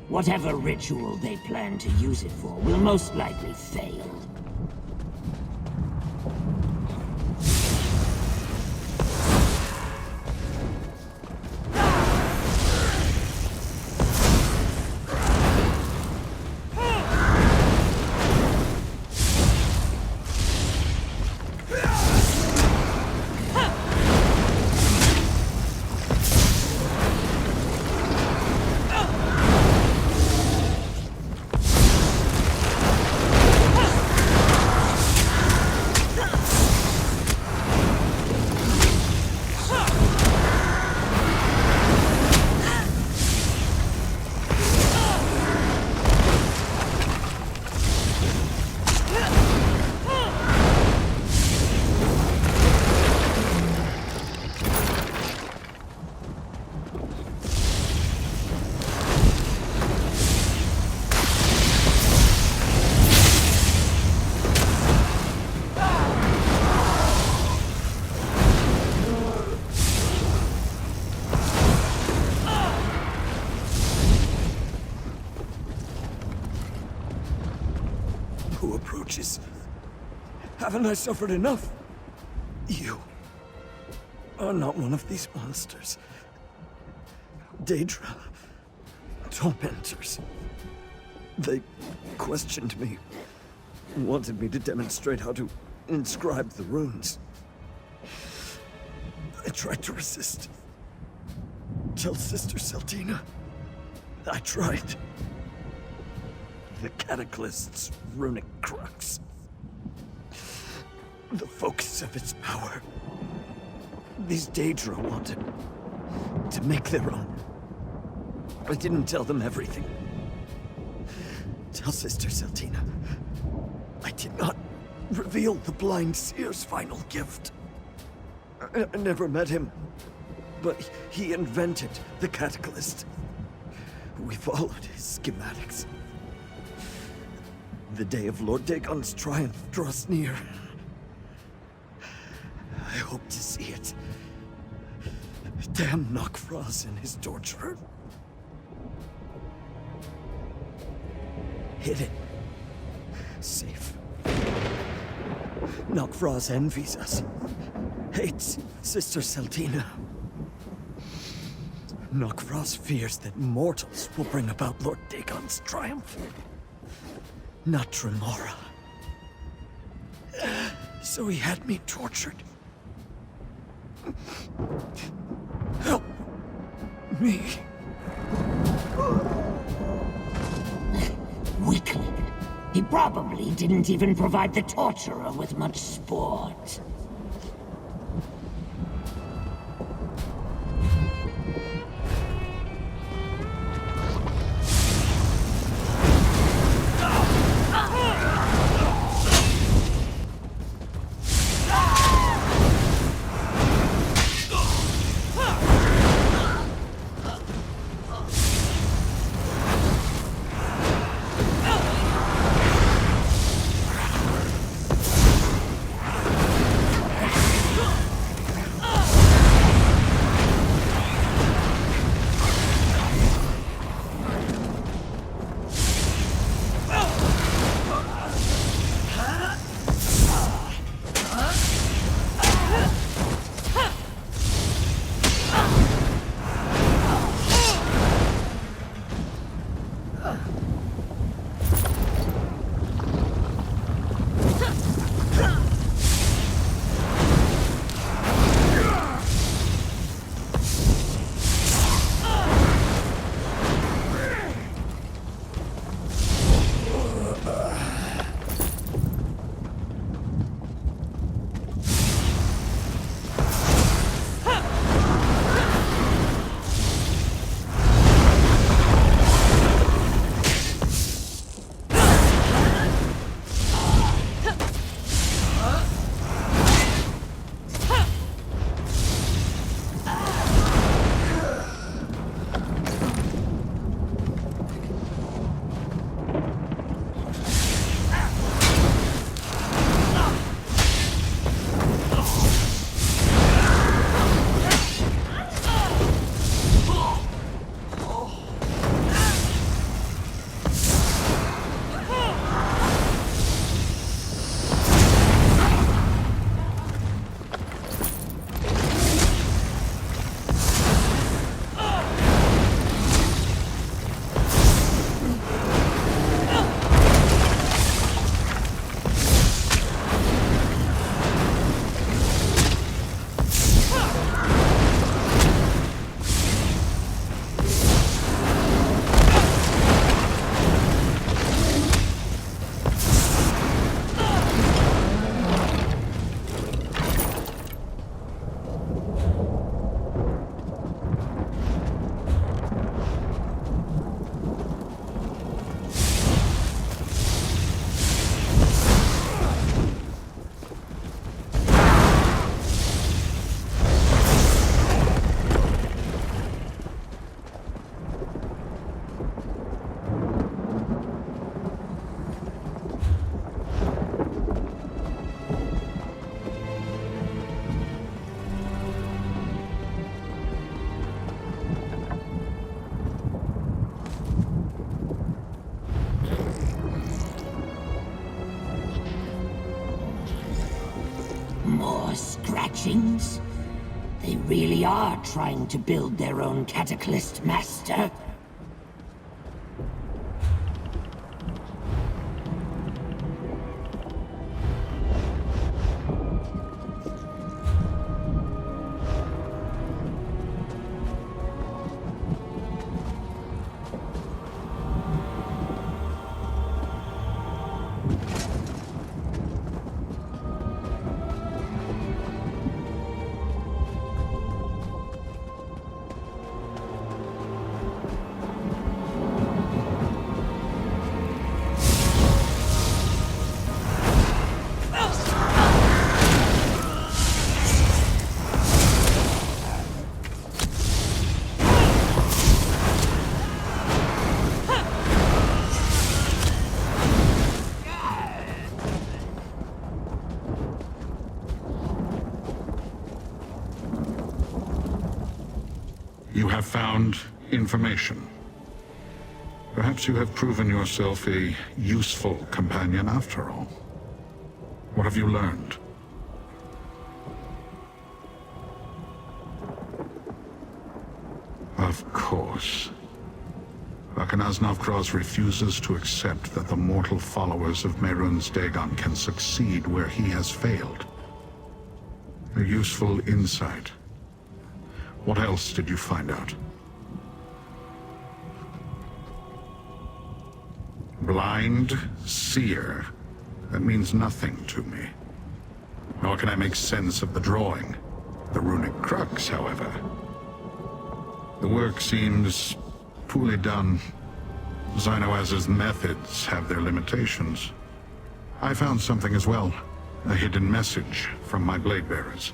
Whatever ritual they plan to use it for will most likely fail. Who approaches? Haven't I suffered enough? You are not one of these monsters. Daedra. Tormentors. They questioned me. Wanted me to demonstrate how to inscribe the runes. I tried to resist. Tell Sister Seltina. I tried. The Cataclyst's runic crux. The focus of its power. These Daedra wanted to make their own. I didn't tell them everything. Tell Sister Seltina. I did not reveal the blind Seer's final gift. I never met him, but he invented the Cataclyst. We followed his schematics. The day of Lord Dagon's triumph draws near. I hope to see it. Damn Nok'Vraz and his torturer. Hidden. Safe. Nok'Vraz envies us. Hates Sister Seltina. Nok'Vraz fears that mortals will bring about Lord Dagon's triumph. Not Tremora. So he had me tortured. Help me. Weakling. He probably didn't even provide the torturer with much sport. teachings? They really are trying to build their own Cataclysm master. You have found information. Perhaps you have proven yourself a useful companion after all. What have you learned? Of course. Arkanaz Novkroz refuses to accept that the mortal followers of Mehrunes Dagon can succeed where he has failed. A useful insight. What else did you find out? Blind Seer. That means nothing to me. Nor can I make sense of the drawing. The runic crux, however. The work seems poorly done. Xynoaz's methods have their limitations. I found something as well. A hidden message from my blade bearers.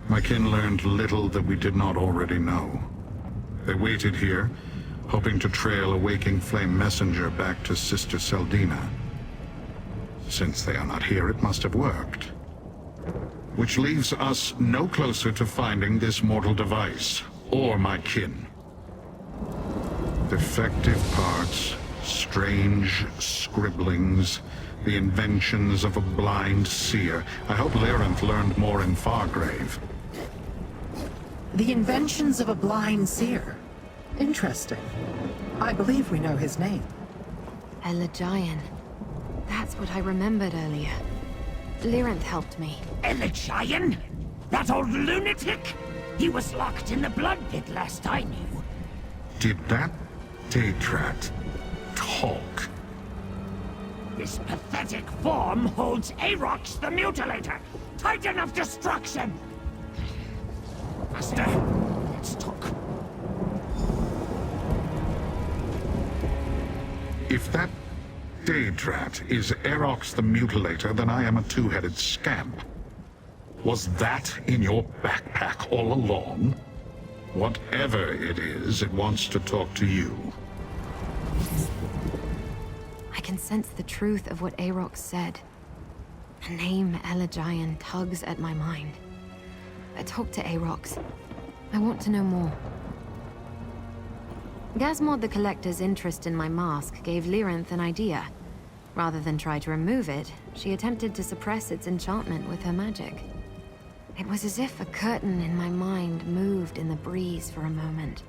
My kin learned little that we did not already know. They waited here, hoping to trail a waking flame messenger back to Sister Seldina. Since they are not here, it must have worked. Which leaves us no closer to finding this mortal device, or my kin. Defective parts, strange scribblings, the inventions of a blind seer. I hope Lyranth learned more in Fargrave. The inventions of a blind seer. Interesting. I believe we know his name. Elagian. That's what I remembered earlier. Lyranth helped me. Elagian? That old lunatic? He was locked in the blood pit last I knew. Did that Daedrat talk? This pathetic form holds Arox the Mutilator, Titan of Destruction! Master, let's talk. If that Daedrat is Arox the Mutilator, then I am a two-headed scamp. Was that in your backpack all along? Whatever it is, it wants to talk to you. I can sense the truth of what Arox said. The name Elagian tugs at my mind. I talked to Arox. I want to know more. Gazmod the Collector's interest in my mask gave Lyranth an idea. Rather than try to remove it, she attempted to suppress its enchantment with her magic. It was as if a curtain in my mind moved in the breeze for a moment.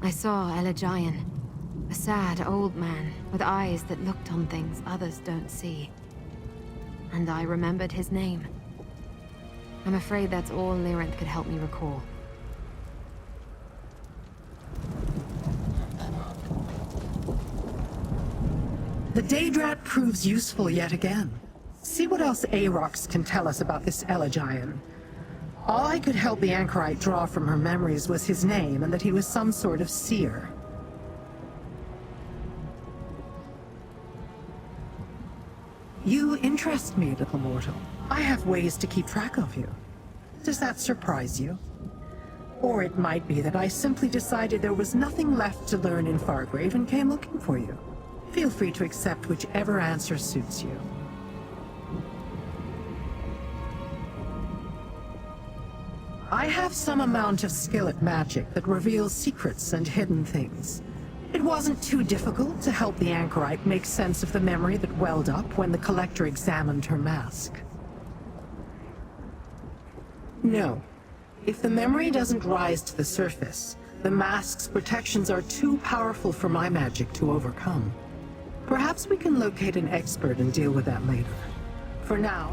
I saw Elagian, a sad old man with eyes that looked on things others don't see. And I remembered his name. I'm afraid that's all Lyranth could help me recall. The Daedrat proves useful yet again. See what else Arox can tell us about this Elagian. All I could help the anchorite draw from her memories was his name and that he was some sort of seer. You interest me, little mortal. I have ways to keep track of you. Does that surprise you? Or it might be that I simply decided there was nothing left to learn in Fargrave and came looking for you. Feel free to accept whichever answer suits you. I have some amount of skill at magic that reveals secrets and hidden things. It wasn't too difficult to help the anchorite make sense of the memory that welled up when the Collector examined her mask. No. If the memory doesn't rise to the surface, the mask's protections are too powerful for my magic to overcome. Perhaps we can locate an expert and deal with that later. For now...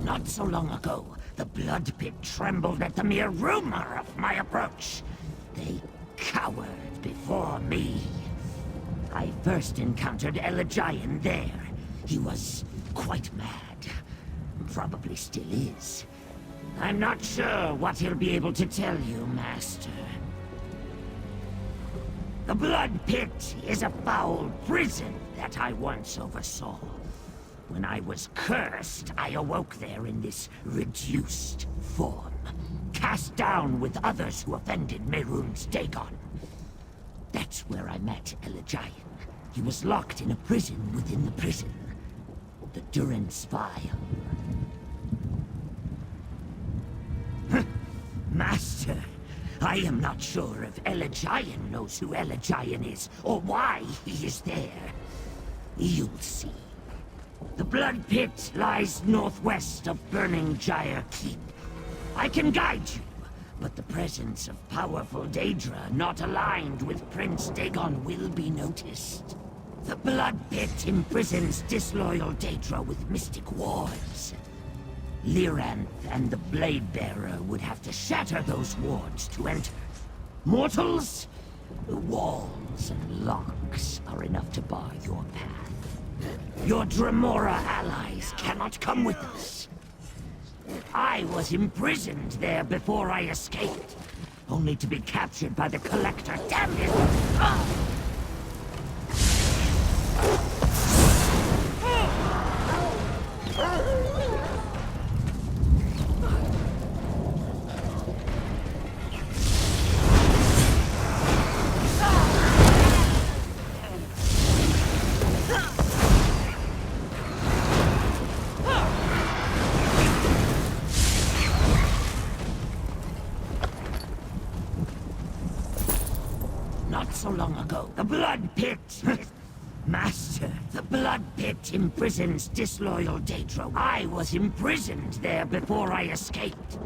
Not so long ago, the Blood Pit trembled at the mere rumor of my approach. They cowered before me. I first encountered Elagian there. He was quite mad. Probably still is. I'm not sure what he'll be able to tell you, Master. The Blood Pit is a foul prison that I once oversaw. When I was cursed, I awoke there in this reduced form, cast down with others who offended Mehrunes Dagon. That's where I met Elagian. He was locked in a prison within the prison. The Durance Vile. Master, I am not sure if Elagian knows who Elagian is, or why he is there. You'll see. The Blood Pit lies northwest of Burning Gyre Keep. I can guide you, but the presence of powerful Daedra not aligned with Prince Dagon will be noticed. The Blood Pit imprisons disloyal Daedra with mystic wards. Lyranth and the Blade Bearer would have to shatter those wards to enter. Mortals, walls and locks are enough to bar your path. Your Dremora allies cannot come with us. I was imprisoned there before I escaped, only to be captured by the Collector. Damn it! Ah! Not so long ago, the Blood Pit... Master, the Blood Pit imprisons disloyal Daedra. I was imprisoned there before I escaped,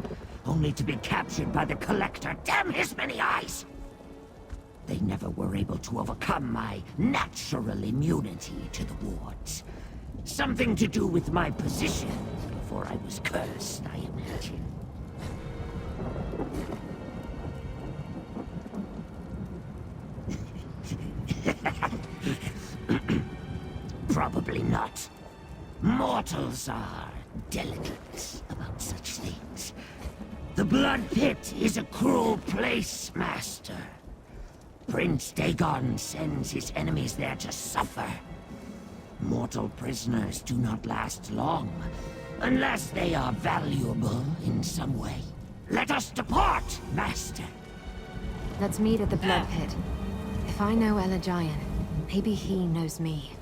only to be captured by the Collector. Damn his many eyes! They never were able to overcome my natural immunity to the wards. Something to do with my position before I was cursed, I imagine. Probably not. Mortals are delicate about such things. The Blood Pit is a cruel place, Master. Prince Dagon sends his enemies there to suffer. Mortal prisoners do not last long, unless they are valuable in some way. Let us depart, Master. Let's meet at the Blood Pit. If I know Elagian, maybe he knows me.